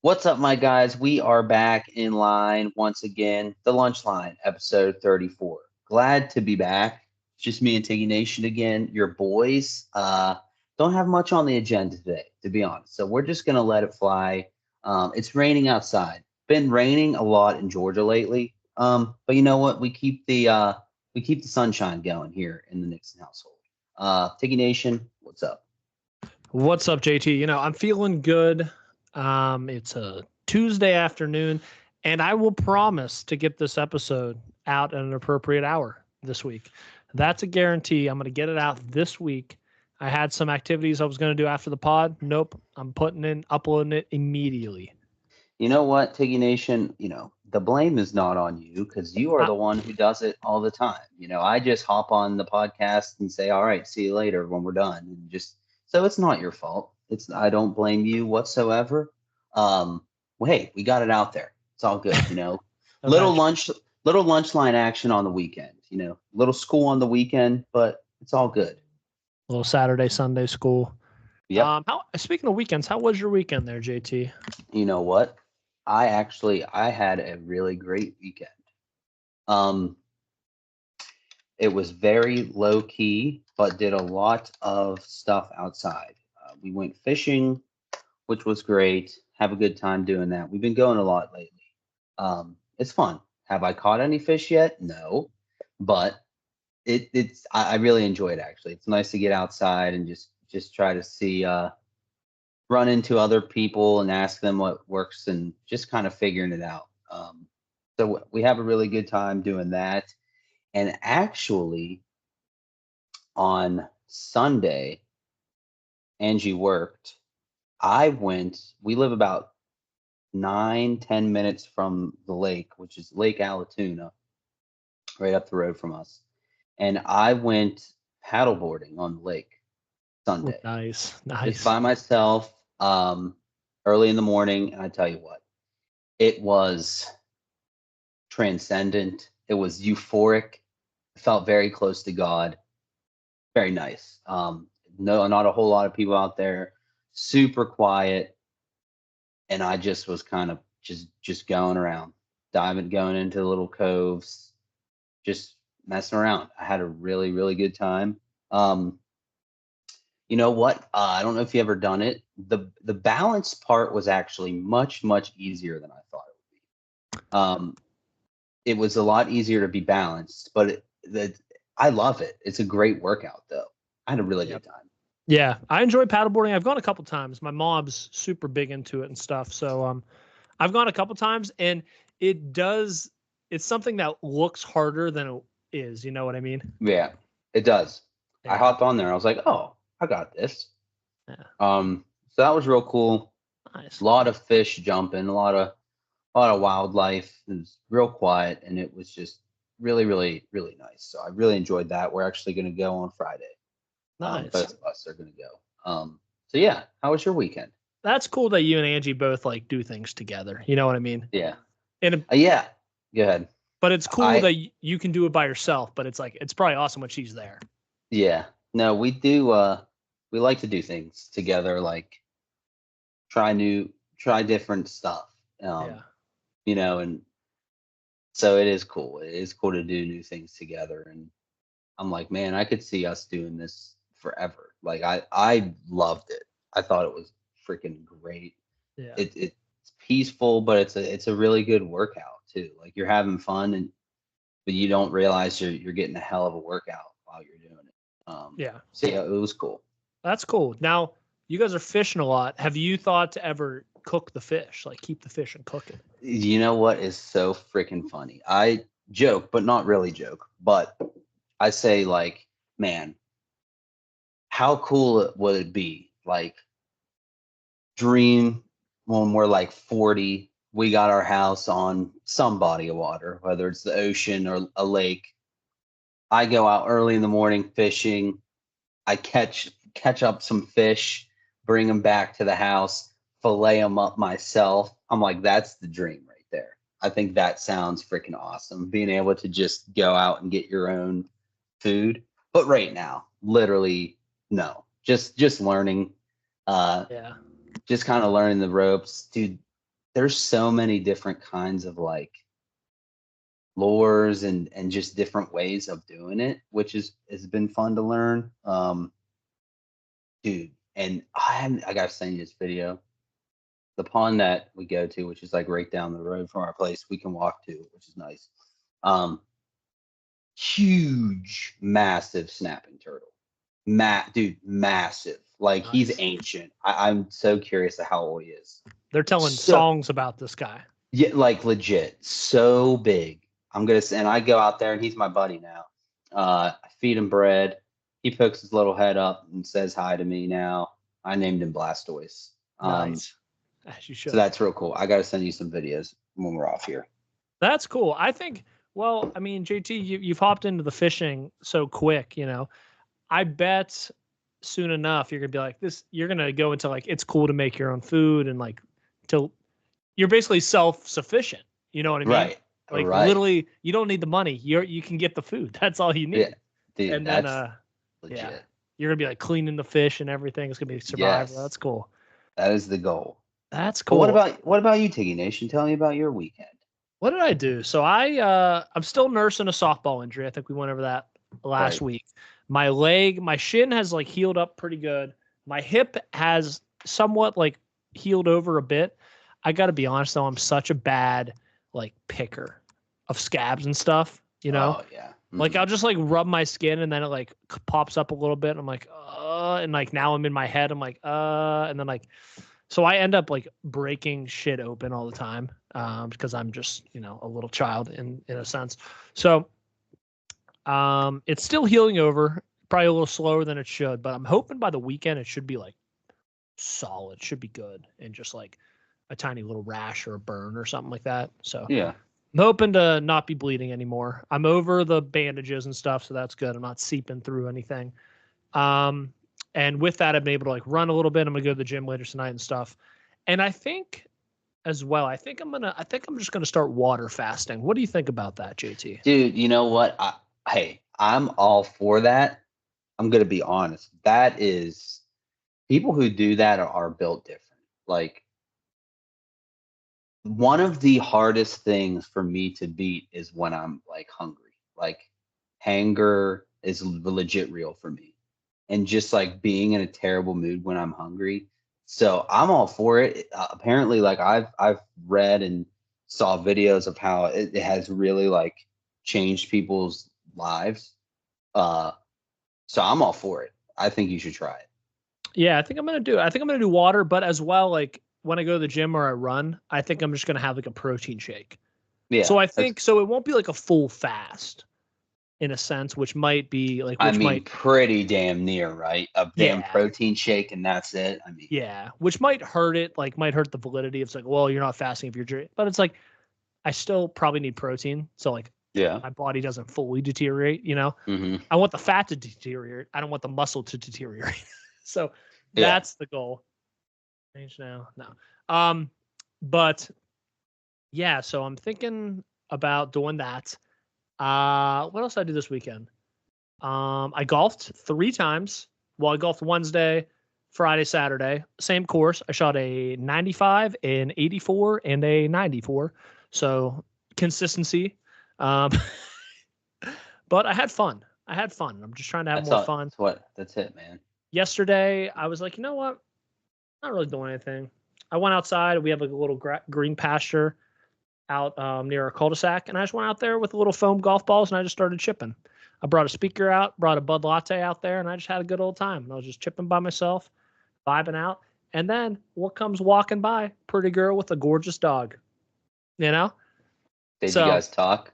What's up, my guys? We are back in line once again. The Lunch Line, episode 34. Glad to be back. It's just me and Tiggy Nation again. Your boys don't have much on the agenda today, to be honest. So we're just gonna let it fly. It's raining outside. Been raining a lot in Georgia lately. But you know what? We keep the sunshine going here in the Nixon household. Tiggy Nation, what's up? What's up, JT? I'm feeling good. It's a Tuesday afternoon, and I will promise to get this episode out at an appropriate hour this week. That's a guarantee. I'm going to get it out this week. I had some activities I was going to do after the pod. Nope. I'm uploading it immediately. You know what, Tiggy Nation? The blame is not on you because you are the one who does it all the time. I just hop on the podcast and say, all right, see you later when we're done. And so it's not your fault. I don't blame you whatsoever. Well, hey, we got it out there. It's all good, little lunch line action on the weekend, little school on the weekend, but it's all good. A little Saturday, Sunday school. Yeah. Speaking of weekends, how was your weekend there, JT? You know what? I had a really great weekend. It was very low key, but did a lot of stuff outside. We went fishing, which was great. Have a good time doing that. We've been going a lot lately. It's fun. Have I caught any fish yet? No, but I really enjoy it actually. It's nice to get outside and just try to see run into other people and ask them what works and just kind of figuring it out. So we have a really good time doing that. And actually, on Sunday, Angie worked. We live about 9-10 minutes from the lake, which is Lake Allatoona, right up the road from us. And I went paddleboarding on the lake Sunday. Nice. Just by myself, early in the morning. And I tell you what, it was transcendent. It was euphoric. It felt very close to God. Very nice. No, not a whole lot of people out there. Super quiet. And I just was kind of just going around, going into little coves, just messing around. I had a really, really good time. You know what? I don't know if you ever done it. The balance part was actually much, much easier than I thought it would be. It was a lot easier to be balanced, but I love it. It's a great workout, though. I had a really good time. Yeah, I enjoy paddleboarding. I've gone a couple times. My mom's super big into it and stuff. So I've gone a couple times, and it's something that looks harder than it is. You know what I mean? Yeah, it does. Yeah. I hopped on there. I was like, oh, I got this. Yeah. So that was real cool. Nice. A lot of fish jumping, a lot of wildlife. It was real quiet, and it was just really, really, really nice. So I really enjoyed that. We're actually going to go on Friday. Nice. Both of us are going to go. So yeah, how was your weekend? That's cool that you and Angie both like do things together. You know what I mean? Yeah. And yeah. Go ahead. But it's cool that you can do it by yourself. But it's probably awesome when she's there. Yeah. No, we do. We like to do things together, like try different stuff. And so it is cool. It is cool to do new things together. And I'm like, man, I could see us doing this forever. Like I loved it. I thought it was freaking great. Yeah. It's peaceful, but it's a really good workout too. Like you're having fun, but you don't realize you're getting a hell of a workout while you're doing it. Yeah. So yeah, it was cool. That's cool. Now you guys are fishing a lot. Have you thought to ever cook the fish, like keep the fish and cook it? You know what is so freaking funny? I joke, but not really joke. But I say like, man, how cool would it be? Like, dream when we're like 40, we got our house on some body of water, whether it's the ocean or a lake. I go out early in the morning fishing. I catch up some fish, bring them back to the house, fillet them up myself. I'm like, that's the dream right there. I think that sounds freaking awesome. Being able to just go out and get your own food. But right now, literally, no. Just learning. Just kind of learning the ropes. Dude, there's so many different kinds of like lures and just different ways of doing it, which has been fun to learn. Dude, and I gotta send you this video. The pond that we go to, which is like right down the road from our place, we can walk to, which is nice. Um, Huge, massive snapping turtle. Dude, massive. Like he's Nice. ancient. I'm so curious of how old he is. They're telling So songs about this guy. yeah, like legit, so big. And I go out there, and he's my buddy now. I feed him bread. He pokes his little head up and says hi to me now. I named him Blastoise. Nice. As you So should. that's real cool. I got to send you some videos when we're off here. That's cool. I think, well, I mean, JT, you've hopped into the fishing so quick, you know. I bet soon enough you're gonna be like this, you're gonna go into like it's cool to make your own food and like till you're basically self-sufficient. You know what I mean? Right. Like Right. literally you don't need the money. You can get the food. That's all you need. Yeah. Dude, And then that's legit. yeah. You're gonna be like cleaning the fish and everything. It's gonna be survival. Yes. That's cool. That is the goal. That's But cool. what about you, Tiggy Nation? Tell me about your weekend. What did I do? So I'm still nursing a softball injury. I think we went over that last Right. week. My leg, my shin has like healed up pretty good. My hip has somewhat like healed over a bit. I got to be honest though, I'm such a bad like picker of scabs and stuff, you know? Oh yeah. Like I'll just like rub my skin and then it like pops up a little bit and I'm like, and like now I'm in my head, I'm like, and then like so I end up like breaking shit open all the time because I'm just, you know, a little child in a sense. So it's still healing over, probably a little slower than it should, but I'm hoping by the weekend it should be like solid, should be good, and just like a tiny little rash or a burn or something like that. So yeah. I'm hoping to not be bleeding anymore. I'm over the bandages and stuff, so that's good. I'm not seeping through anything. And with that, I've been able to like run a little bit. I'm gonna go to the gym later tonight and stuff. And I think as well, I think I'm just gonna start water fasting. What do you think about that, JT? Dude, you know what? Hey, I'm all for that. I'm gonna be honest. That is people who do that are built different. Like one of the hardest things for me to beat is when I'm like hungry. Like hunger is legit real for me. And just like being in a terrible mood when I'm hungry. So I'm all for it. Apparently, like I've read and saw videos of how it has really like changed people's lives. Uh, so I'm all for it. I think you should try it. Yeah, I think I'm gonna do water, but as well, like when I go to the gym or I run, I think I'm just gonna have like a protein shake. Yeah. So I think so it won't be like a full fast in a sense, which might be like I mean, pretty damn near, right? A damn Yeah. protein shake and that's it. I mean, yeah, which might hurt it, like might hurt the validity. It's like, well, you're not fasting if you're drinking, but it's like I still probably need protein, so like yeah. my body doesn't fully deteriorate. You know, Mm-hmm. I want the fat to deteriorate. I don't want the muscle to deteriorate. So Yeah. that's the goal. Change now, no. But yeah, so I'm thinking about doing that. What else did I do this weekend? I golfed 3 times. Well, I golfed Wednesday, Friday, Saturday. Same course. I shot a 95, an 84, and a 94. So consistency. Um, but I had fun. I'm just trying to have more fun. That's it, man. Yesterday, I was like, you know what? Not really doing anything. I went outside. We have like a little green pasture out near our cul-de-sac, and I just went out there with a little foam golf balls, and I just started chipping. I brought a speaker out, brought a Bud Latte out there, and I just had a good old time. And I was just chipping by myself, vibing out. And then what comes walking by? Pretty girl with a gorgeous dog. You know? Did So- you guys talk?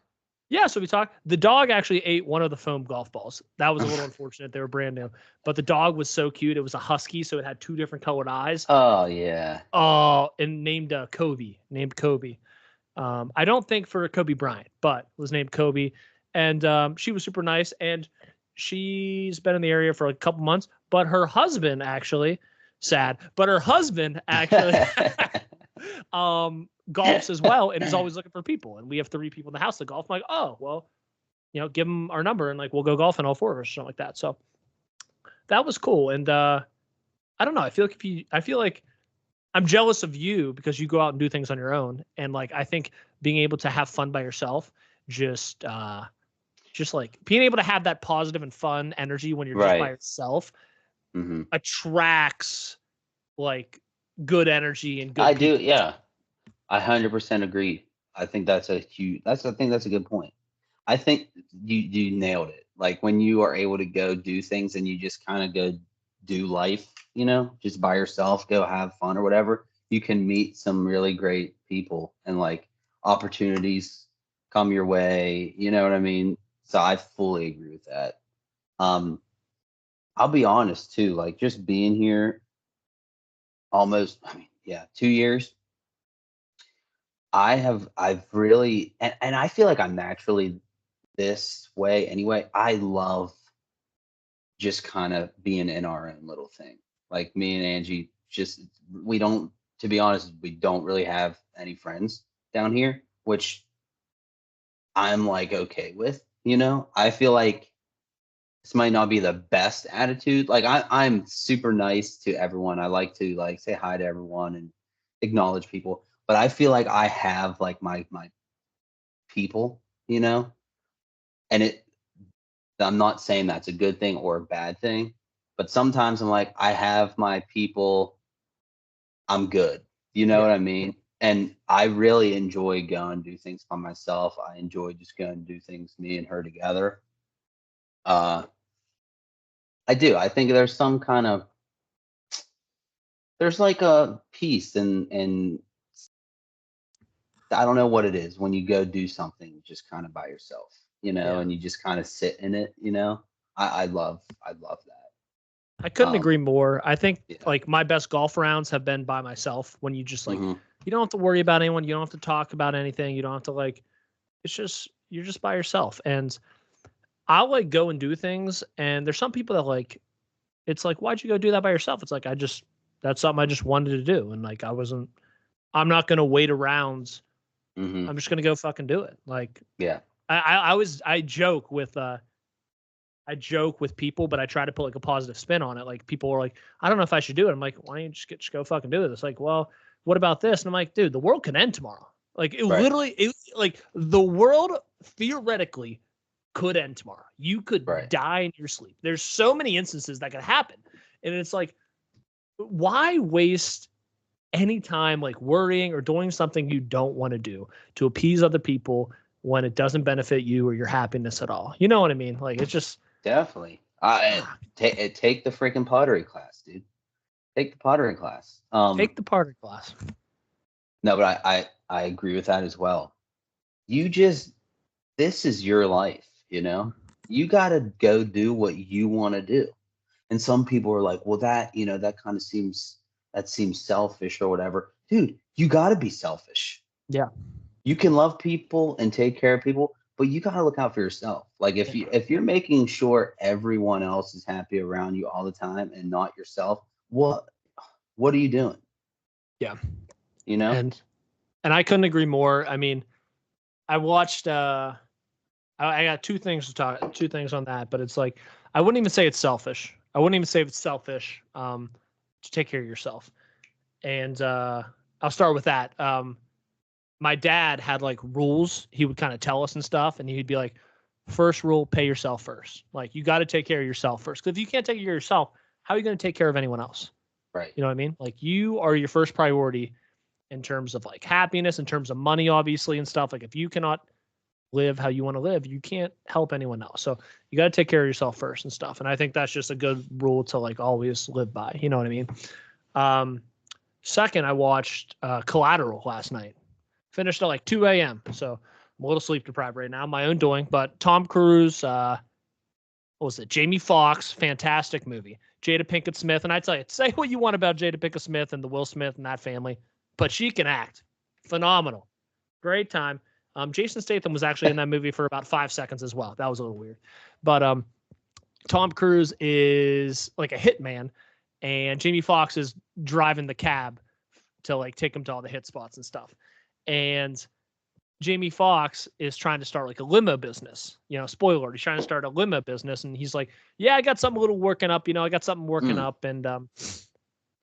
Yeah, so we talked. The dog actually ate one of the foam golf balls. That was a little unfortunate. They were brand new. But the dog was so cute. It was a husky, so it had 2 different colored eyes. Oh yeah. And named Kobe. I don't think for Kobe Bryant, but was named Kobe. And she was super nice. And she's been in the area for a couple months. But her husband actually, sad, but her husband actually golfs as well and is always looking for people. And we have 3 people in the house that golf. I'm like, oh, well, you know, give them our number and like we'll go golfing all 4 of us, something like that. So that was cool. And I don't know. I feel like I'm jealous of you because you go out and do things on your own. And like, I think being able to have fun by yourself, just like being able to have that positive and fun energy when you're just by Right. yourself Hmm. attracts like good energy and I good do. people. Yeah. I 100% agree. I think that's a huge. I think that's a good point. I think you nailed it. Like when you are able to go do things and you just kind of go do life, just by yourself, go have fun or whatever. You can meet some really great people and like opportunities come your way. You know what I mean? So I fully agree with that. Um, I'll be honest too. Like just being here almost, I mean, yeah, 2 years. I've really, and I feel like I'm naturally this way anyway. I love just kind of being in our own little thing. Like me and Angie, just we don't, to be honest, we don't really have any friends down here, which I'm like okay with. I feel like this might not be the best attitude. Like I'm super nice to everyone. I like to like say hi to everyone and acknowledge people. But I feel like I have like my people, and I'm not saying that's a good thing or a bad thing, but sometimes I'm like, I have my people, I'm good. You know Yeah. what I mean? And I really enjoy going and do things by myself. I enjoy just going and do things me and her together. Uh, I do. I think there's some kind of there's like a peace and I don't know what it is when you go do something just kind of by yourself, Yeah. and you just kind of sit in it. I love that. I couldn't Um, agree more. I think yeah. like my best golf rounds have been by myself when you just like, Hmm. you don't have to worry about anyone. You don't have to talk about anything. You don't have to like, it's just, you're just by yourself. And I'll like go and do things. And there's some people that like, it's like, why'd you go do that by yourself? It's like, that's something I just wanted to do. And like, I'm not going to wait around. Hmm. I'm just going to go fucking do it. Like, Yeah. I joke with people, but I try to put like a positive spin on it. Like people are like, I don't know if I should do it. I'm like, why don't you just go fucking do it? It's like, well, what about this? And I'm like, dude, the world can end tomorrow. Like Right. like the world theoretically could end tomorrow. You could Right. die in your sleep. There's so many instances that could happen. And it's like, why waste any time like worrying or doing something you don't want to do to appease other people when it doesn't benefit you or your happiness at all? You know what I mean? Like it's just Definitely. Take the freaking pottery class, dude. Take the pottery class. take the part of class. No, but I agree with that as well. You just this is your life, you know. You got to go do what you want to do. And some people are like, well, that kind of seems selfish or whatever. Dude, you got to be selfish. Yeah. You can love people and take care of people, but you got to look out for yourself. Like Yeah. if you're making sure everyone else is happy around you all the time and not yourself, what are you doing? Yeah. You know? And I couldn't agree more. I mean, I watched I got two things on that, but it's like I wouldn't even say it's selfish. I wouldn't even say it's selfish to take care of yourself. And I'll start with that. My dad had like rules he would kind of tell us and stuff, and he'd be like, first rule, pay yourself first. Like you got to take care of yourself first. Because if you can't take care of yourself, how are you going to take care of anyone else? Right. You know what I mean? Like you are your first priority in terms of like happiness, in terms of money, obviously, and stuff. Like if you cannot live how you want to live, you can't help anyone else. So you got to take care of yourself first and stuff. And I think that's just a good rule to like always live by. You know what I mean? Um, Second, I watched Collateral last night. Finished at like 2 a.m. So I'm a little sleep deprived right now. My own doing. But Tom Cruise, what was it? Jamie Foxx, fantastic movie. Jada Pinkett Smith, and I tell you, say what you want about Jada Pinkett Smith and the Will Smith and that family, but she can act. Phenomenal. Great time. Jason Statham was actually in that movie for about 5 seconds as well. That was a little weird. But Tom Cruise is like a hitman, and Jamie Foxx is driving the cab to like take him to all the hit spots and stuff. And Jamie Foxx is trying to start like a limo business. Spoiler alert, he's trying to start a limo business, and he's like, "Yeah, I got something a little working up. I got something working Mm. up." And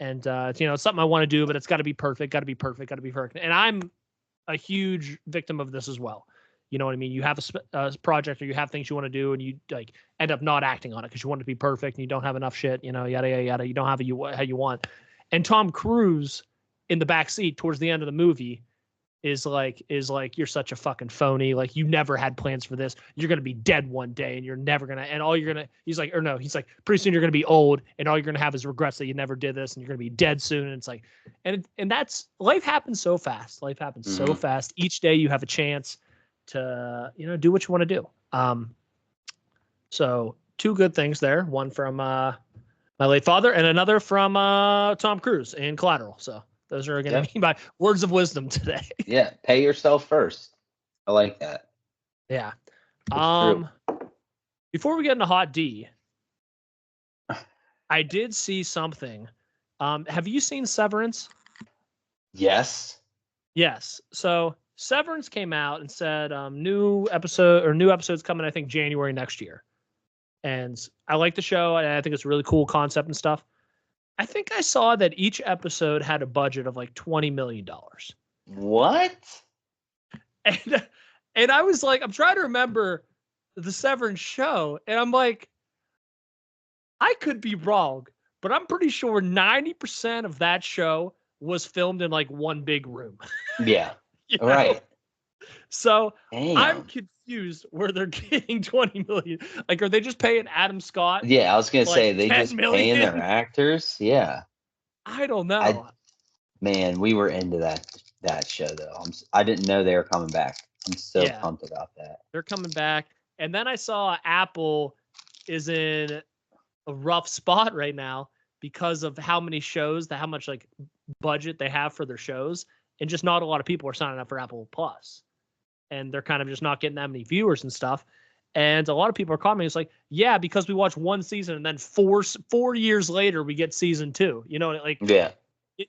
And it's something I want to do, but it's got to be perfect, got to be perfect, got to be perfect. And I'm a huge victim of this as well. You know what I mean? You have a project or you have things you want to do, and you like end up not acting on it because you want it to be perfect and you don't have enough shit. Yada yada yada. You don't have it how you want. And Tom Cruise in the back seat towards the end of the movie is like you're such a fucking phony. Like, you never had plans for this. You're gonna be dead one day, and you're never gonna. And all you're gonna. He's like, pretty soon you're gonna be old, and all you're gonna have is regrets that you never did this, and you're gonna be dead soon. And it's like, and that's life happens so fast. Life happens so fast. Each day you have a chance to do what you want to do. So two good things there. One from my late father, and another from Tom Cruise in Collateral. So those are going to be my words of wisdom today. Yeah, pay yourself first. I like that. Yeah. True. Before we get into Hot D, I did see something. Have you seen Severance? Yes. Yes. So Severance came out and said new episodes coming, I think, January next year. And I like the show. I think it's a really cool concept and stuff. I think I saw that each episode had a budget of like $20 million. What? And I was like, I'm trying to remember the Severance show, and I'm like, I could be wrong, but I'm pretty sure 90% of that show was filmed in like one big room. Yeah. Right. So Damn. I'm confused where they're getting 20 million. Like, are they just paying Adam Scott? Yeah, I was gonna say they 10 just million? paying their actors. Yeah. I don't know. Man, we were into that show though. I didn't know they were coming back. I'm so pumped about that. They're coming back. And then I saw Apple is in a rough spot right now because of how many shows, how much like budget they have for their shows, and just not a lot of people are signing up for Apple Plus. And they're kind of just not getting that many viewers and stuff. And a lot of people are commenting, it's like, yeah, because we watched one season and then 4 years later we get season 2. Like, yeah,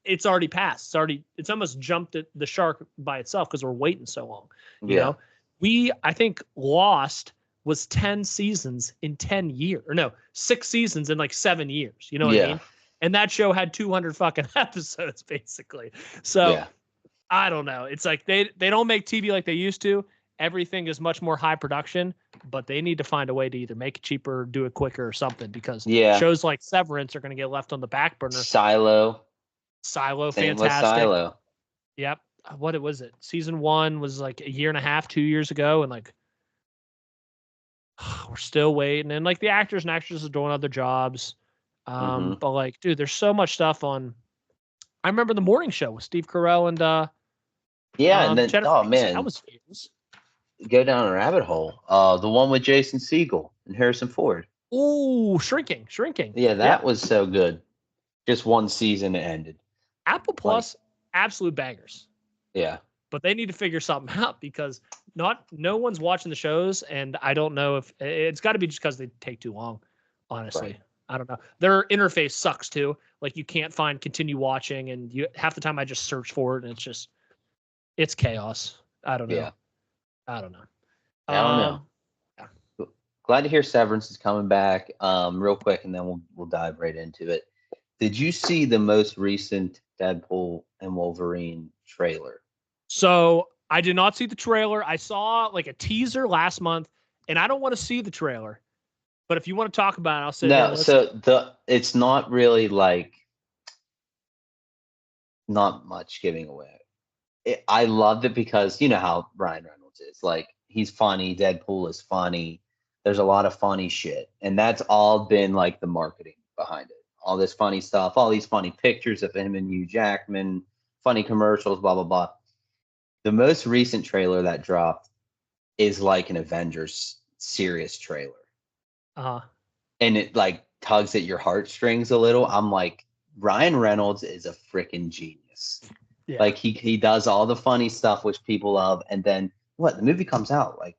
it's already passed. It's almost jumped at the shark by itself because we're waiting so long. You know, I think Lost was 10 seasons in 10 years, or no, 6 seasons in like 7 years. You know what I mean? And that show had 200 fucking episodes basically. So I don't know. It's like they don't make TV like they used to. Everything is much more high production, but they need to find a way to either make it cheaper or do it quicker or something, because shows like Severance are going to get left on the back burner. Silo, fantastic. Silo. Yep. What was it? Season 1 was like a year and a half, 2 years ago, and like we're still waiting. And like the actors and actresses are doing other jobs. But like, dude, there's so much stuff on. I remember the morning show with Steve Carell and and then Jennifer man, that was famous. Go down a rabbit hole. The one with Jason Segel and Harrison Ford. Ooh, shrinking. Yeah, that was so good. Just one season it ended. Apple Plus, absolute bangers. Yeah. But they need to figure something out because no one's watching the shows, and I don't know if it's got to be just because they take too long, honestly. Right. I don't know. Their interface sucks too. Like, you can't find continue watching, and half the time I just search for it, and it's chaos. I don't know. Yeah. I don't know. Yeah. Glad to hear Severance is coming back. Real quick, and then we'll dive right into it. Did you see the most recent Deadpool and Wolverine trailer? So I did not see the trailer. I saw like a teaser last month, and I don't want to see the trailer. But if you want to talk about it, I'll sit down. No, so it's not really like not much giving away. I loved it because you know how Ryan Reynolds is. Like, he's funny. Deadpool is funny. There's a lot of funny shit. And that's all been like the marketing behind it. All this funny stuff, all these funny pictures of him and Hugh Jackman, funny commercials, blah, blah, blah. The most recent trailer that dropped is like an Avengers serious trailer. And it like tugs at your heartstrings a little. I'm like, Ryan Reynolds is a freaking genius. Yeah. Like, he does all the funny stuff which people love, and then the movie comes out like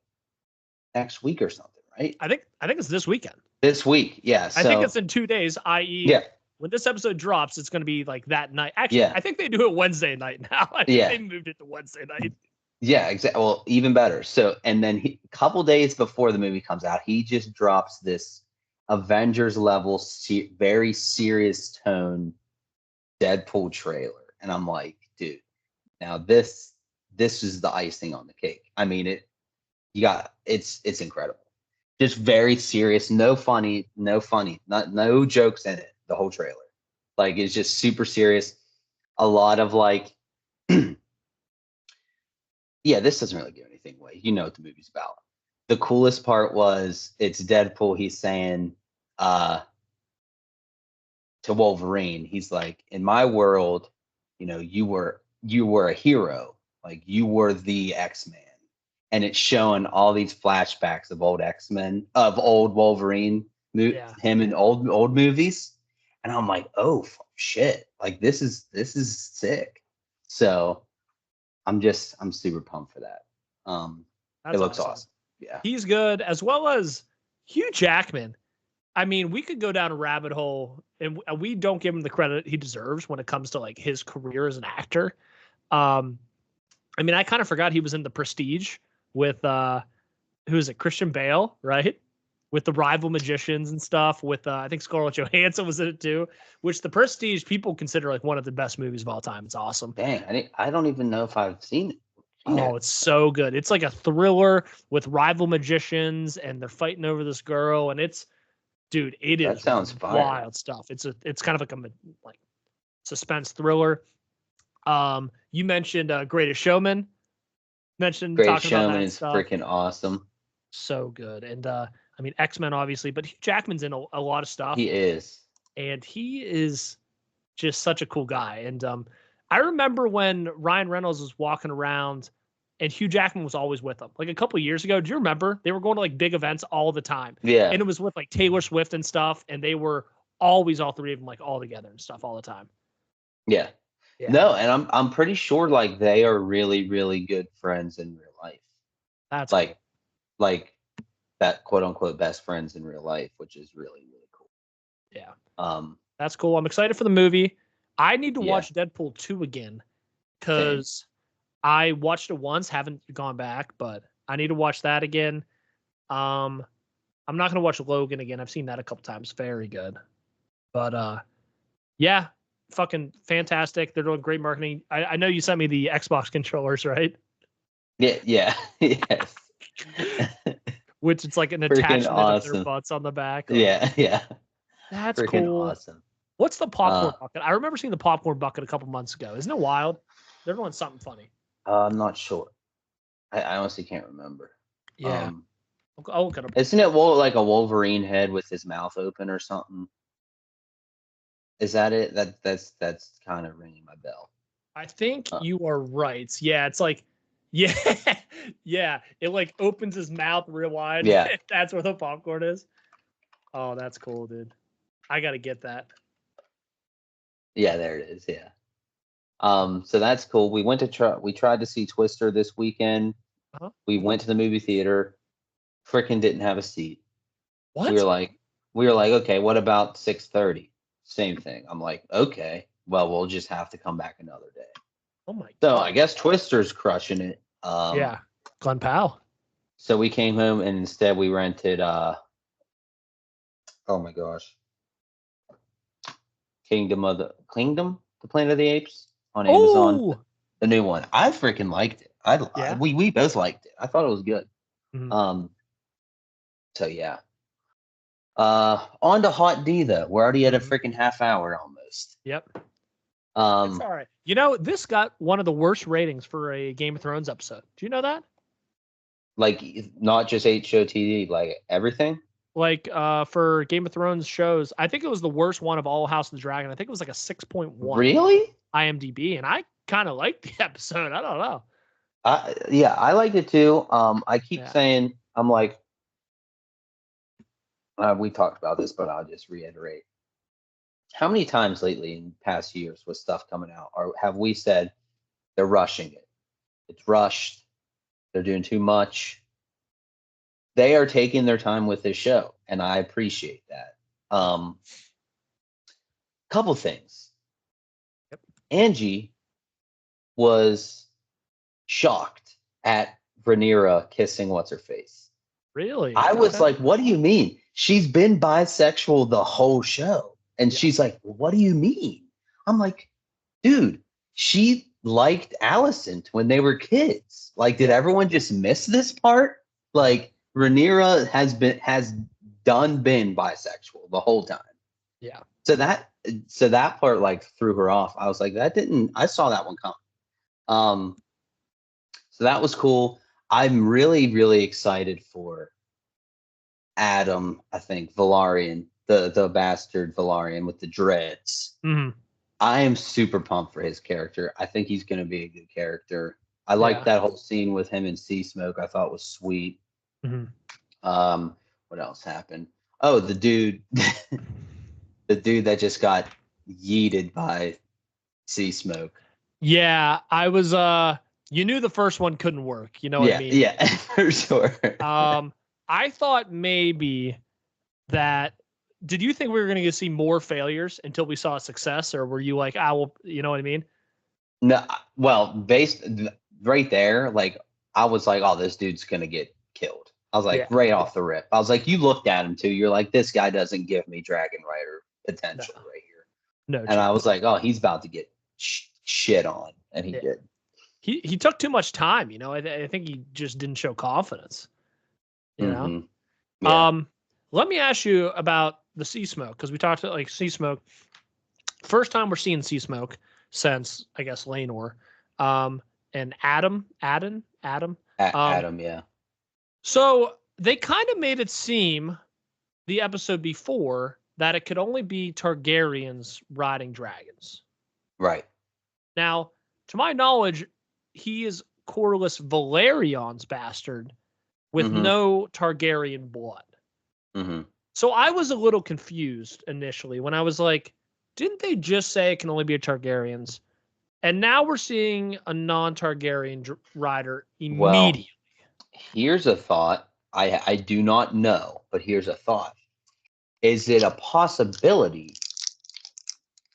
next week or something, right? I think it's this weekend. This week, yeah. I think it's in 2 days, i.e. when this episode drops, it's going to be like that night. Actually, I think they do it Wednesday night now. I think they moved it to Wednesday night. Yeah, exactly. Well, even better. So, and then a couple days before the movie comes out, he just drops this Avengers level, very serious tone Deadpool trailer, and I'm like, dude, now this is the icing on the cake. I mean, it's incredible. Just very serious, no funny, no jokes in it. The whole trailer, like, it's just super serious. A lot of like, yeah, this doesn't really give anything away. You know what the movie's about. The coolest part was it's Deadpool. He's saying to Wolverine, he's like, in my world, you were a hero. Like, you were the X-Man. And it's showing all these flashbacks of old X-Men, of old Wolverine, him in old movies. And I'm like, oh shit. Like, this is sick. So I'm super pumped for that. It looks awesome. Yeah. He's good, as well as Hugh Jackman. I mean, we could go down a rabbit hole, and we don't give him the credit he deserves when it comes to like his career as an actor. I mean, I kind of forgot he was in The Prestige with who is it? Christian Bale, right? With the rival magicians and stuff. With I think Scarlett Johansson was in it too. Which The Prestige people consider like one of the best movies of all time. It's awesome. Dang, I don't even know if I've seen it. Oh, it's so good. It's like a thriller with rival magicians, and they're fighting over this girl, and it's, dude, it is sounds wild stuff. It's kind of like suspense thriller. You mentioned Greatest Showman. Greatest Showman is freaking awesome. So good. And I mean, X-Men obviously, but Hugh Jackman's in a lot of stuff. He is. And he is just such a cool guy. And I remember when Ryan Reynolds was walking around and Hugh Jackman was always with him. Like a couple of years ago, do you remember? They were going to like big events all the time. Yeah. And it was with like Taylor Swift and stuff. And they were always, all three of them, like all together and stuff all the time. Yeah. No, and I'm pretty sure like they are really, really good friends in real life. That's like that quote unquote best friends in real life, which is really, really cool. Yeah. That's cool. I'm excited for the movie. I need to watch Deadpool 2 again because I watched it once, haven't gone back, but I need to watch that again. I'm not going to watch Logan again. I've seen that a couple times. Very good. But yeah, fucking fantastic. They're doing great marketing. I know you sent me the Xbox controllers, right? Yeah. Yes. Which it's like an attachment of their butts on the back. Yeah. That's freaking cool. Awesome. What's the popcorn bucket? I remember seeing the popcorn bucket a couple months ago. Isn't it wild? They're doing something funny. I'm not sure. I honestly can't remember. Yeah. I'll look it up. Isn't it like a Wolverine head with his mouth open or something? Is that it? That's kind of ringing my bell. I think you are right. Yeah, it's like, yeah. It like opens his mouth real wide. Yeah. That's where the popcorn is. Oh, that's cool, dude. I gotta get that. Yeah, there it is. Yeah. So that's cool. We tried to see Twister this weekend. We went to the movie theater. Frickin' didn't have a seat. What? We were like, okay, what about 6:30? Same thing. I'm like, okay, well, we'll just have to come back another day. Oh my God. So I guess Twister's crushing it. Yeah, Glenn Powell. So we came home and instead we rented oh my gosh. Kingdom, the Planet of the Apes on Amazon. The new one. I freaking liked it. We both liked it. I thought it was good. Mm-hmm. So yeah. On to Hot D though. We're already at a freaking half hour almost. Yep. It's all right. You know, this got one of the worst ratings for a Game of Thrones episode. Do you know that? Like, not just HOTD, like everything? Like for Game of Thrones shows, I think it was the worst one of all House of the Dragon. I think it was like a 6.1. Really? IMDb, and I kind of liked the episode. I don't know. Yeah, I liked it too. I keep saying, I'm like, we talked about this, but I'll just reiterate. How many times lately in past years with stuff coming out, or have we said they're rushing it? It's rushed. They're doing too much. They are taking their time with this show, and I appreciate that. Couple things. Yep. Angie was shocked at Rhaenyra kissing what's-her-face. Really? I was like, what do you mean? She's been bisexual the whole show. And she's like, what do you mean? I'm like, dude, she liked Allison when they were kids. Like, did everyone just miss this part? Like, Rhaenyra has been bisexual the whole time. Yeah. So that part like threw her off. I was like, I saw that one coming. So that was cool. I'm really, really excited for Adam, I think, Velaryon, the bastard Velaryon with the dreads. Mm-hmm. I am super pumped for his character. I think he's going to be a good character. I like that whole scene with him and Sea Smoke. I thought was sweet. Mm-hmm. What else happened? Oh, the dude that just got yeeted by Sea Smoke. Yeah, I was you knew the first one couldn't work, you know what I mean? Yeah, for sure. I thought maybe that did you think we were going to see more failures until we saw a success, or were you like, well, you know what I mean? No, well, based right there, like I was like, oh, this dude's gonna get killed. I was like, right off the rip. I was like, you looked at him too. You're like, this guy doesn't give me Dragon Rider potential right here. No, and I was like, oh, he's about to get shit on, and he did. He took too much time, you know. I think he just didn't show confidence. You know. Yeah. Let me ask you about the Sea Smoke, because we talked about like Sea Smoke. First time we're seeing Sea Smoke since I guess Laenor, and Adam, yeah. So they kind of made it seem the episode before that it could only be Targaryens riding dragons. Right. Now, to my knowledge, he is Corlys Velaryon's bastard with no Targaryen blood. Mm-hmm. So I was a little confused initially when I was like, didn't they just say it can only be a Targaryens? And now we're seeing a non-Targaryen rider immediately. Well, here's a thought. I do not know, but here's a thought. Is it a possibility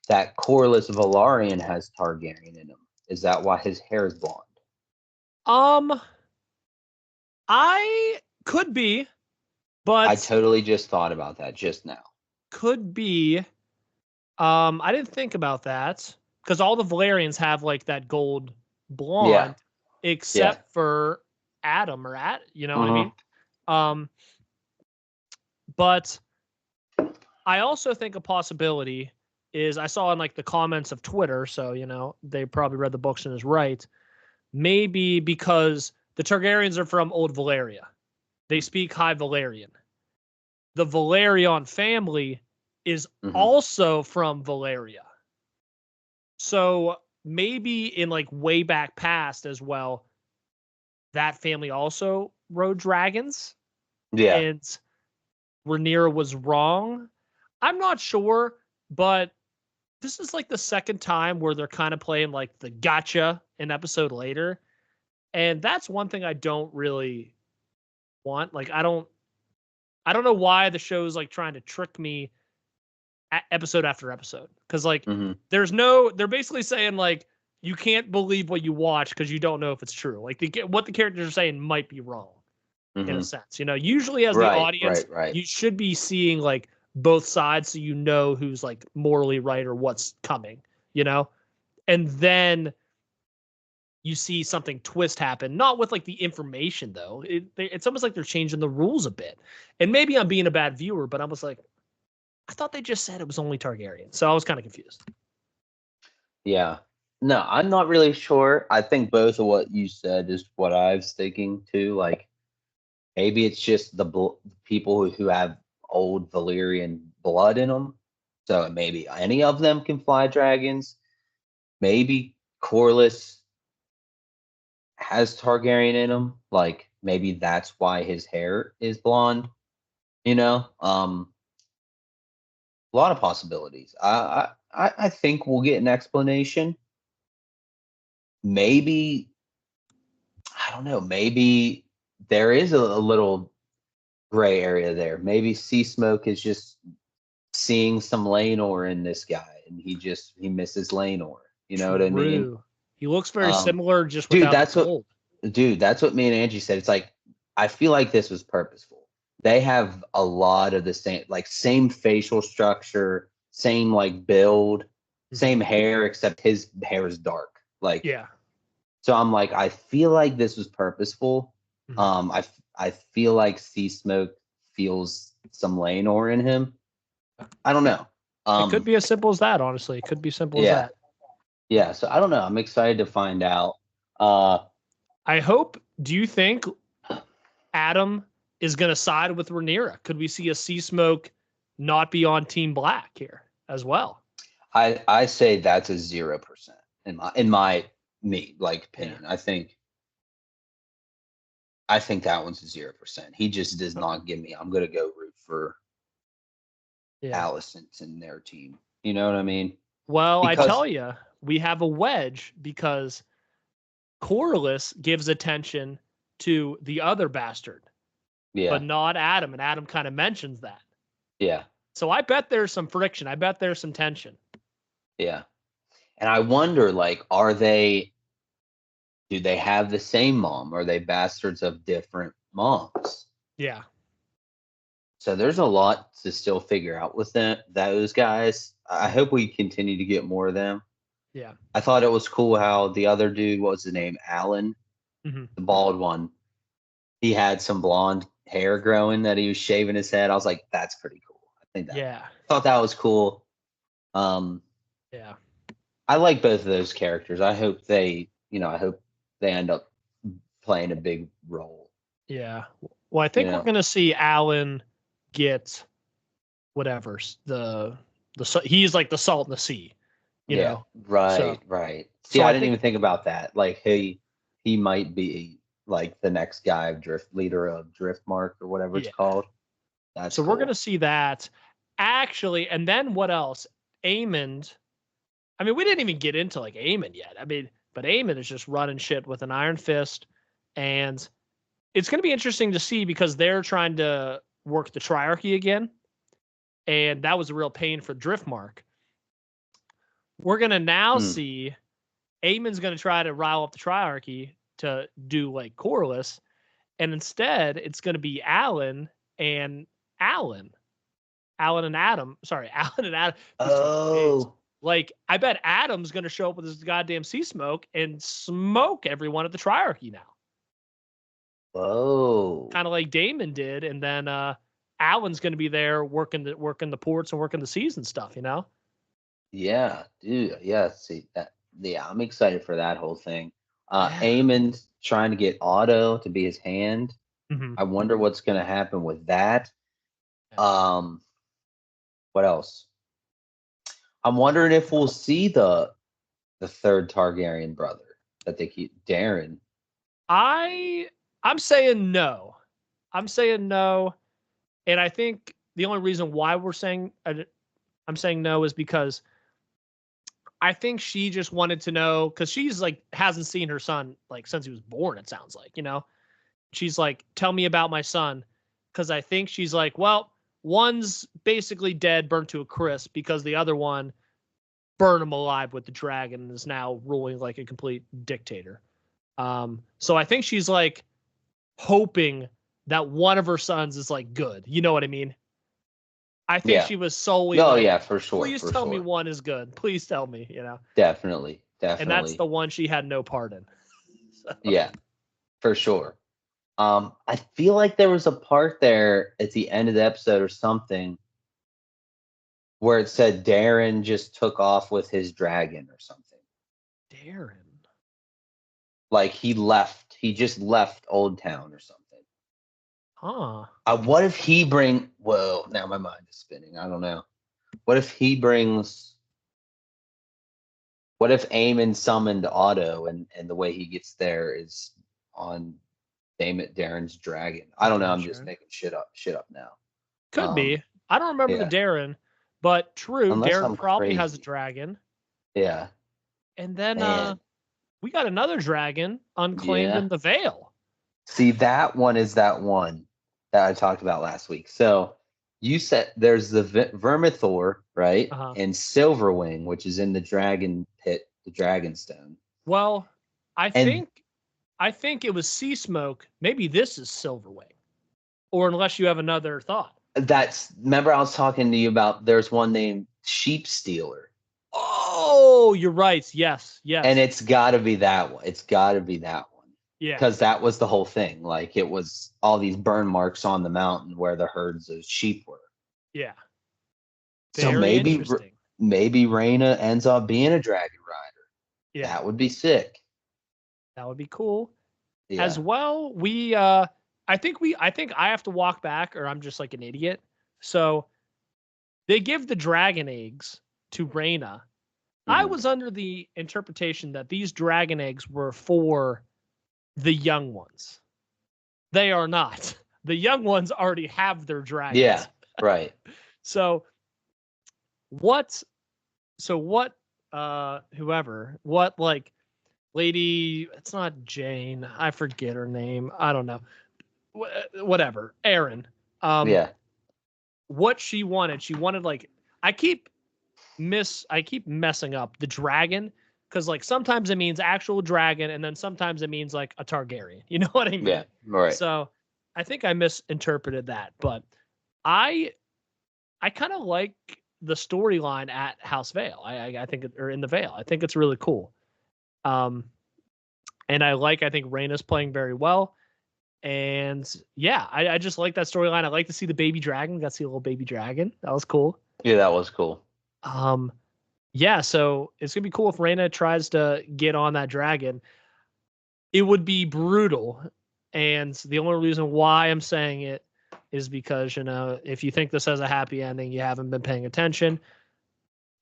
that Corlys Velaryon has Targaryen in him? Is that why his hair is blonde? I could be, but I totally just thought about that just now. Could be. I didn't think about that because all the Valerians have like that gold blonde, except for Adam you know what I mean? But I also think a possibility is I saw in like the comments of Twitter, so you know they probably read the books and is right. Maybe because the Targaryens are from Old Valyria, they speak High Valyrian. The Velaryon family is also from Valyria. So maybe in like way back past as well, that family also rode dragons. Yeah. And Rhaenyra was wrong. I'm not sure, but this is like the second time where they're kind of playing like the gotcha an episode later. And that's one thing I don't really want. Like I don't know why the show's like trying to trick me episode after episode, because like they're basically saying like you can't believe what you watch because you don't know if it's true. Like what the characters are saying might be wrong in a sense. You know, usually as the audience, you should be seeing like both sides so you know who's like morally right or what's coming. You know, and then you see something twist happen, not with like the information though. It's almost like they're changing the rules a bit. And maybe I'm being a bad viewer, but I was like, I thought they just said it was only Targaryen. So I was kind of confused. Yeah. No, I'm not really sure. I think both of what you said is what I was thinking too. Like maybe it's just the people who have old Valyrian blood in them. So maybe any of them can fly dragons. Maybe Corlys has Targaryen in him. Like maybe that's why his hair is blonde. You know, a lot of possibilities. I think we'll get an explanation. Maybe I don't know. Maybe there is a little gray area there. Maybe Sea Smoke is just seeing some Laenor in this guy, and he misses Laenor. You know what I mean? He looks very similar, just dude. Without the gold. That's what me and Angie said. It's like I feel like this was purposeful. They have a lot of the same facial structure, same like build. same hair, except his hair is dark. Like, Yeah. so I'm like, I feel like this was purposeful. Mhm. I feel like Sea Smoke feels some Lanor in him. I don't know. It could be as simple as that, honestly. It could be simple as Yeah, that. yeah. So I don't know. I'm excited to find out. Uh, I hope. Do you think Adam is going to side with Rhaenyra? Could we see a Sea Smoke not be on Team Black here as well? I say that's a 0% in my Yeah. opinion. I think that one's a 0%. He just does Okay. not give me. I'm gonna go root for Yeah. Allison's in their team. You know what I mean? Well, I Because tell you, we have a wedge because Corliss gives attention to the other bastard, but yeah, not Adam. And Adam kind of mentions that. yeah, So I bet there's some friction. I bet there's some tension. yeah. And I wonder, like, are they? Do they have the same mom? Or are they bastards of different moms? Yeah. So there's a lot to still figure out with those guys. I hope we continue to get more of them. Yeah. I thought it was cool how the other dude, what was his name? Alyn, Mm-hmm. the bald one. He had some blonde hair growing that he was shaving his head. I was like, that's pretty cool. Yeah. Thought that was cool. Um, Yeah. I like both of those characters. I hope they end up playing a big role. Yeah. Well, I You think we're know, going to see Alan get whatever he's like the salt in the sea, you yeah, know? So, right, right. See, so I I didn't think, even think about that. Like, he might be like the next guy of leader of Driftmark or whatever it's yeah. called. That's So we're going cool. to see that actually. And then what else? Aemond. I mean, we didn't even get into like Aemond yet. I mean, but Aemond is just running shit with an iron fist. And it's going to be interesting to see because they're trying to work the triarchy again. And that was a real pain for Driftmark. We're going to now Hmm. see Aemon's going to try to rile up the triarchy to do like Corliss. And instead, it's going to be and Alyn. Alyn and Adam. Sorry, Alyn and Adam. These two names. Oh, Like, I bet Adam's going to show up with his goddamn sea smoke and smoke everyone at the triarchy now. whoa. Kind of like Damon did. And then Alyn's going to be there working the ports and working the seas and stuff, you know? Yeah, dude. Yeah, see that. Yeah, I'm excited for that whole thing. Yeah. Eamon's trying to get Otto to be his hand. Mm-hmm. I wonder what's going to happen with that. Yeah. Um, what else? I'm wondering if we'll see the third Targaryen brother that they keep Darren. I'm saying no. I'm saying no. And I think the only reason why I'm saying no is because I think she just wanted to know because she's like hasn't seen her son like since he was born. It sounds like she's like, tell me about my son, because I think she's like, well, one's basically dead, burnt to a crisp, because the other one burned him alive with the dragon and is now ruling like a complete dictator. So I think she's like hoping that one of her sons is like good. You know what I mean? I think Yeah. she was solely Oh like, yeah, for sure, please for tell me sure. one is good. Please tell me, Definitely, And that's definitely. the one she had no part in. So, Yeah, for sure. I feel like there was a part there at the end of the episode or something where it said Darren just took off with his dragon or something. Darren. Like he just left Old Town or something. Huh. What if he bring? Whoa! Now my mind is spinning. I don't know. What if he brings? What if Aemon summoned Otto and the way he gets there is on Darren's dragon? I don't know. I'm Darren's just Darren. making shit up now. Could be. I don't remember the Yeah. Darren, but true. Unless Darren I'm probably has a crazy. dragon. Yeah. And then Man. we got another dragon unclaimed Yeah. in the Vale. See, that one is that one that I talked about last week. So you said there's the Vermithor, right? Uh-huh. And Silverwing, which is in the dragon pit, the Dragonstone. Well, I And think it was Sea Smoke. Maybe this is Silverwing. Or unless you have another thought. remember I was talking to you about there's one named Sheep Stealer. Oh, you're right. Yes. And it's got to be that one. It's got to be that one. Yeah. Because that was the whole thing. Like, it was all these burn marks on the mountain where the herds of sheep were. Yeah. So Very interesting. maybe Raina ends up being a dragon rider. Yeah. That would be sick. That would be cool. Yeah. As well, I think I have to walk back, or I'm just like an idiot. So they give the dragon eggs to Reyna. I Mhm. was under the interpretation that these dragon eggs were for the young ones. They are not. The young ones already have their dragons. Yeah, right. So what like lady, it's not Jane, I forget her name, I don't know, whatever, Aaron, Yeah. what she wanted, like, I keep messing up the dragon, because like sometimes it means actual dragon and then sometimes it means like a Targaryen, you know what I mean? Yeah, right. So I think I misinterpreted that, but I kind of like the storyline at House Vale. I think or in the Vale. I think it's really cool. And I think Reyna's playing very well. And yeah, I just like that storyline. I like to see the baby dragon. Got to see a little baby dragon. That was cool. Yeah, that was cool. Yeah, so it's gonna be cool if Reyna tries to get on that dragon. It would be brutal. And the only reason why I'm saying it is because, if you think this has a happy ending, you haven't been paying attention.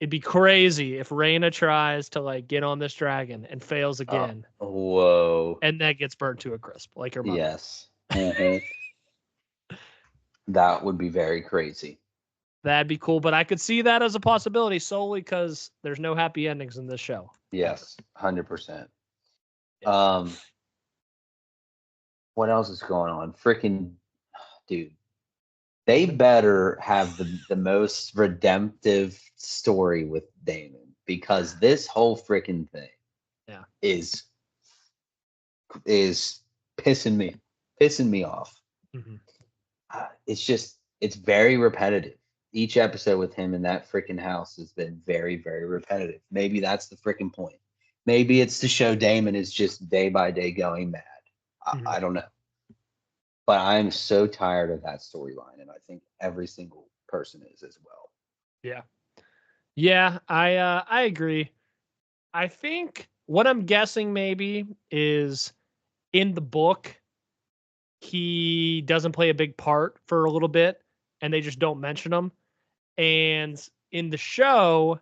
It'd be crazy if Reyna tries to like get on this dragon and fails again. Whoa. And that gets burnt to a crisp, like her mother. Yes. Mm-hmm. That would be very crazy. That'd be cool, but I could see that as a possibility solely because there's no happy endings in this show. Yes, 100%. Yeah. What else is going on? Freaking dude. They better have the most redemptive story with Damon, because this whole freaking thing is pissing me off. Mm-hmm. It's very repetitive. Each episode with him in that freaking house has been very, very repetitive. Maybe that's the freaking point. Maybe it's to show Damon is just day by day going mad. I don't know. But I'm so tired of that storyline, and I think every single person is as well. Yeah. Yeah, I agree. I think what I'm guessing maybe is in the book, he doesn't play a big part for a little bit, and they just don't mention him. And in the show,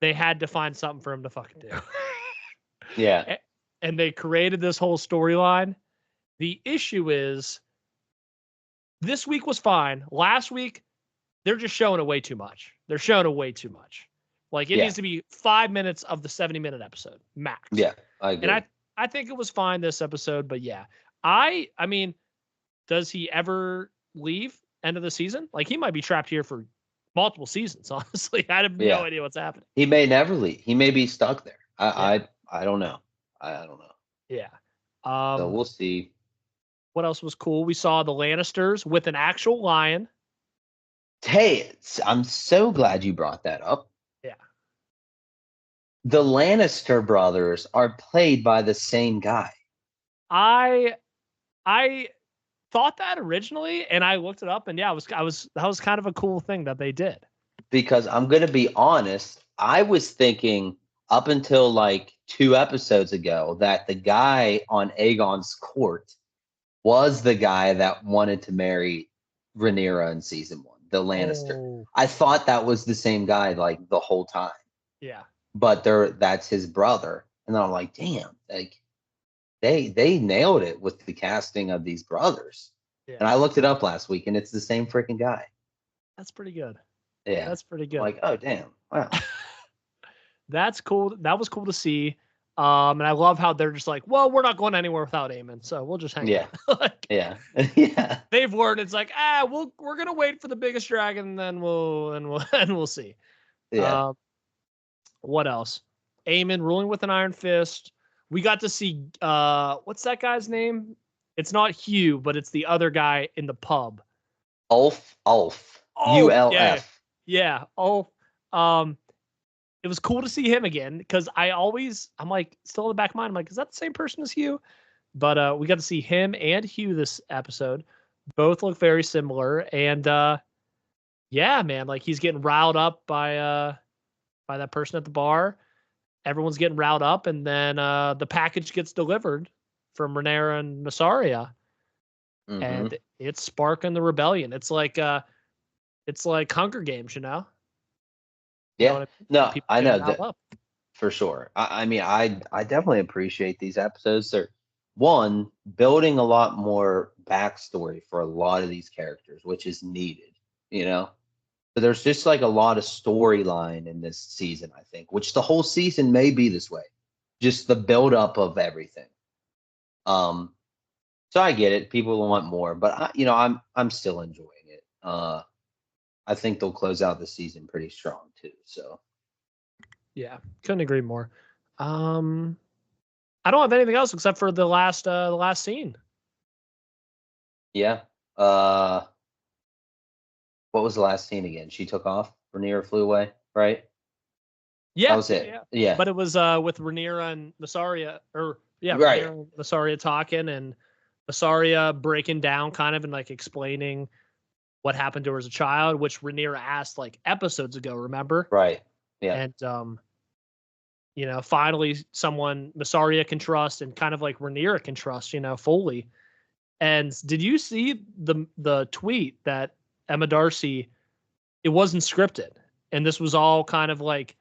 they had to find something for him to fucking do. Yeah. And they created this whole storyline. The issue is this week was fine. Last week, they're just showing it way too much. They're showing it way too much. Like, it needs to be 5 minutes of the 70-minute episode max. Yeah, I agree. And I think it was fine this episode, but yeah. I mean, does he ever leave end of the season? Like, he might be trapped here for multiple seasons, honestly. I have no idea what's happening. He may never leave. He may be stuck there. I don't know. I don't know. Yeah. So we'll see. What else was cool? We saw the Lannisters with an actual lion. Hey, I'm so glad you brought that up. Yeah. The Lannister brothers are played by the same guy. I thought that originally, and I looked it up, and yeah, that was kind of a cool thing that they did. Because I'm going to be honest, I was thinking up until like 2 episodes ago that the guy on Aegon's court was the guy that wanted to marry Rhaenyra in season 1, the Lannister. Oh. I thought that was the same guy like the whole time. Yeah. But that's his brother. And then I'm like, damn, like they nailed it with the casting of these brothers. Yeah. And I looked it up last week, and it's the same freaking guy. That's pretty good. Yeah. That's pretty good. Like, oh damn. Wow. That's cool. That was cool to see. And I love how they're just like, well, we're not going anywhere without Aemon, so we'll just hang out. Like, yeah. Yeah. They've learned it's like, we're gonna wait for the biggest dragon, and then we'll see. Yeah. What else? Aemon ruling with an iron fist. We got to see what's that guy's name? It's not Hugh, but it's the other guy in the pub. Ulf. Oh, ULF. Yeah. Ulf. it was cool to see him again because I'm like still in the back of my mind. I'm like, is that the same person as Hugh? But we got to see him and Hugh this episode. Both look very similar, and yeah, man, like he's getting riled up by that person at the bar. Everyone's getting riled up, and then the package gets delivered from Rhaenyra and Mysaria, and it's sparking the rebellion. It's like Hunger Games, you know? You know Yeah. what I mean? No, People I getting know riled that up. for sure. I mean, I definitely appreciate these episodes. They're one building a lot more backstory for a lot of these characters, which is needed. You know, so there's just like a lot of storyline in this season, I think, which the whole season may be this way. Just the build up of everything. So I get it. People want more, but I'm still enjoying it. I think they'll close out the season pretty strong too. So Yeah, couldn't agree more. I don't have anything else except for the last scene. yeah. What was the last scene again? She took off. Rhaenyra flew away, right? Yeah, That was it. Yeah. But it was with Rhaenyra and Mysaria, Right. Rhaenyra and Mysaria talking, and Mysaria breaking down kind of and like explaining what happened to her as a child, which Rhaenyra asked like episodes ago, remember? Right. Yeah. And finally someone Mysaria can trust and kind of like Rhaenyra can trust, fully. And did you see the tweet that Emma Darcy? It wasn't scripted, and this was all kind of like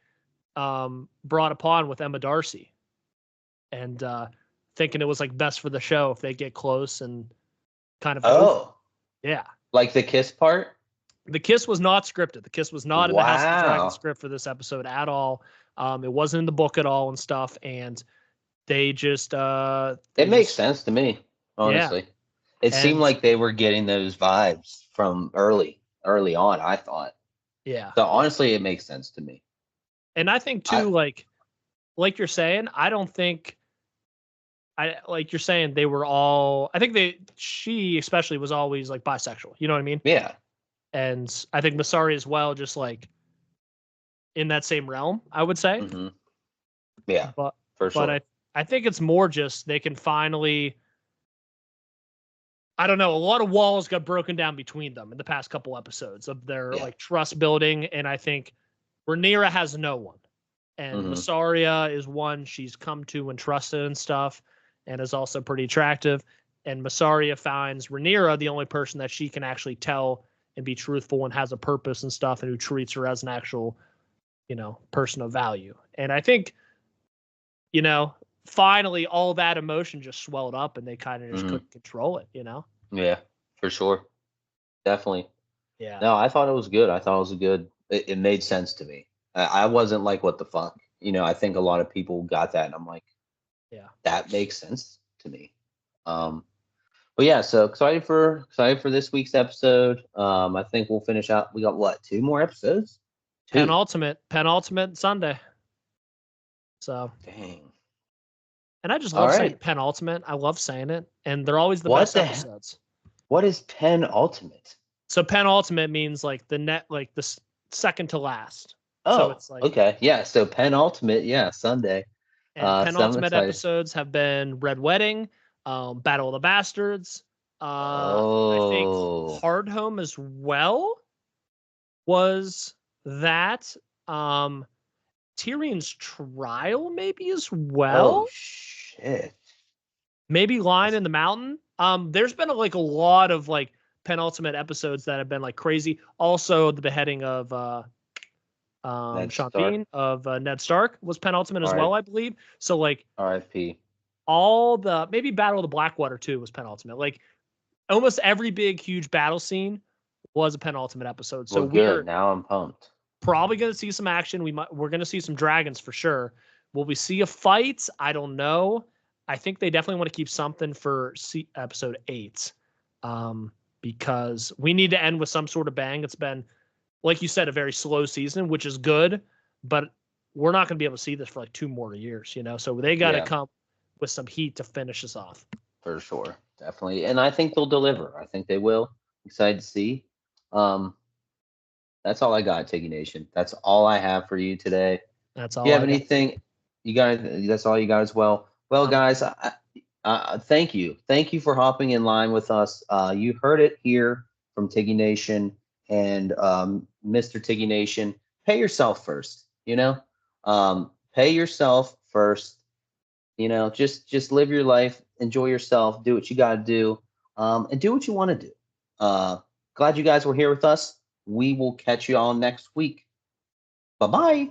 brought upon with Emma Darcy, and thinking it was like best for the show if they get close and kind of yeah. Like the kiss part? The kiss was not scripted. The kiss was not in the House of the Dragon script for this episode at all. It wasn't in the book at all and stuff. And they just it makes sense to me, honestly. Yeah. It seemed like they were getting those vibes from early on, I thought. Yeah. So honestly, it makes sense to me. And I think too, like you're saying, I don't think like you're saying they were all, I think she especially was always like bisexual. You know what I mean? Yeah. And I think Mysaria as well, just like in that same realm, I would say. Mm-hmm. Yeah, but for sure. But I think it's more just they can finally, I don't know, a lot of walls got broken down between them in the past couple episodes of their like trust building. And I think Rhaenyra has no one. And Mysaria is one she's come to and trusted and stuff and is also pretty attractive. And Mysaria finds Rhaenyra the only person that she can actually tell and be truthful and has a purpose and stuff and who treats her as an actual, person of value. And I think, finally all that emotion just swelled up and they kind of just couldn't control it, Yeah, for sure. Definitely. Yeah. No, I thought it was good. It made sense to me. I wasn't like, what the fuck? I think a lot of people got that and I'm like, yeah, that makes sense to me. But yeah, so excited for this week's episode. I think we'll finish out. We got what, 2 more episodes? Penultimate Sunday. So dang. And I just love saying penultimate. I love saying it, and they're always the best episodes. What is penultimate? So penultimate means like the second to last. Oh, so it's like, okay, yeah. So penultimate, yeah, Sunday. And penultimate episodes have been Red Wedding, Battle of the Bastards. I think Hard Home as well was that. Tyrion's trial maybe as well. Oh shit. Maybe Lion in the Mountain. There's been a lot of like penultimate episodes that have been like crazy. Also, the beheading of Sean Bean of Ned Stark was penultimate as well, I believe. So like R.I.P. All the maybe Battle of the Blackwater too was penultimate. Like almost every big huge battle scene was a penultimate episode. So good. Now I'm pumped. Probably going to see some action. We're going to see some dragons for sure. Will we see a fight? I don't know. I think they definitely want to keep something for episode 8, because we need to end with some sort of bang. It's been, like you said, a very slow season, which is good, but we're not going to be able to see this for like 2 more years, So they got to come with some heat to finish us off. For sure, definitely, and I think they'll deliver. I think they will. Excited to see. That's all I got, Tiggy Nation. That's all I have for you today. That's Do all you have I got. anything? You got? That's all you got as well. Well, Um, guys, thank you. Thank you for hopping in line with us. You heard it here from Tiggy Nation and Mr. Tiggy Nation. Pay yourself first. Pay yourself first. Just live your life, enjoy yourself, do what you got to do, and do what you want to do. Glad you guys were here with us. We will catch you all next week. Bye bye.